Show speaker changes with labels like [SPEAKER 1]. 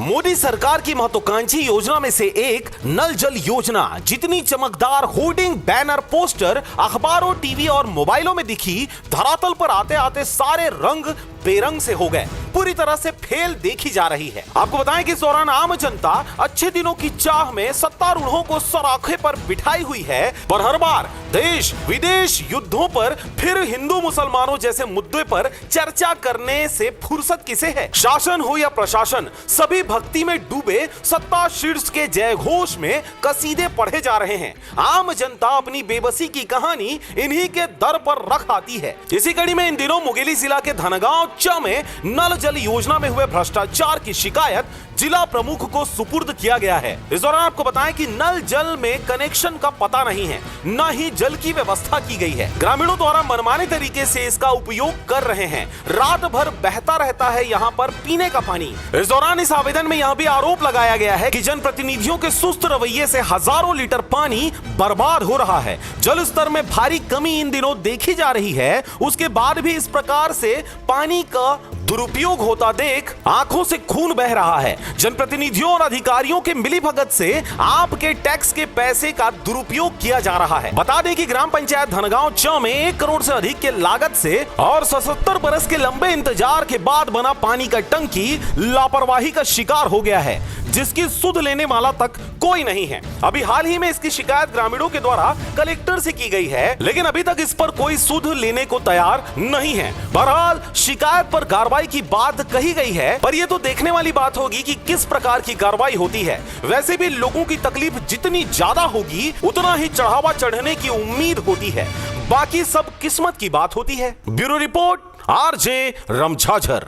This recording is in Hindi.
[SPEAKER 1] मोदी सरकार की महत्वाकांक्षी योजना में से एक नल जल योजना जितनी चमकदार होर्डिंग, बैनर, पोस्टर अखबारों, टीवी और मोबाइलों में दिखी, धरातल पर आते आते सारे रंग बेरंग से हो गए, पूरी तरह से फेल देखी जा रही है। आपको बताएं कि इस दौरान आम जनता अच्छे दिनों की चाह में सत्तारूढ़ों को सराखे पर बिठाई हुई है, पर हर बार देश विदेश युद्धों पर फिर हिंदू मुसलमानों जैसे मुद्दे पर चर्चा करने से फुर्सत किसे है। शासन हो या प्रशासन, सभी भक्ति में डूबे सत्ता शीर्ष के जय घोष में कसीदे पढ़े जा रहे हैं। आम जनता अपनी बेबसी की कहानी इन्हीं के दर पर रख आती है। इसी कड़ी में इन दिनों मुंगेली जिला के धनगांव च में नल जल योजना में हुए भ्रष्टाचार की शिकायत जिला प्रमुख को सुपुर्द किया गया है। इस दौरान आपको बताएं कि नल जल में कनेक्शन का पता नहीं है, न ही जल की व्यवस्था की गई है। ग्रामीणों द्वारा मनमाने तरीके से इसका उपयोग कर रहे हैं। रात भर बहता रहता है यहाँ पर पीने का पानी। इस दौरान इस आवेदन में यह भी आरोप लगाया गया है कि जनप्रतिनिधियों के सुस्त रवैये से हजारों लीटर पानी बर्बाद हो रहा है। जल स्तर में भारी कमी इन दिनों देखी जा रही है, उसके बाद भी इस प्रकार से पानी का दुरुपयोग होता देख आंखों से खून बह रहा है। जनप्रतिनिधियों और अधिकारियों के मिलीभगत से आपके टैक्स के पैसे का दुरुपयोग किया जा रहा है। बता दें कि ग्राम पंचायत धनगांव च में 1 करोड़ से अधिक के लागत से और 77 बरस के लंबे इंतजार के बाद बना पानी का टंकी लापरवाही का शिकार हो गया है, जिसकी सुध लेने वाला तक कोई नहीं है। अभी हाल ही में इसकी शिकायत ग्रामीणों के द्वारा कलेक्टर से की गई है, लेकिन अभी तक इस पर कोई सुध लेने को तैयार नहीं है। बहरहाल शिकायत पर कार्रवाई की बात कही गई है, पर यह तो देखने वाली बात होगी कि किस प्रकार की कार्रवाई होती है। वैसे भी लोगों की तकलीफ जितनी ज्यादा होगी, उतना ही चढ़ावा चढ़ने की उम्मीद होती है। बाकी सब किस्मत की बात होती है। Bureau report, RJ रमझाझर।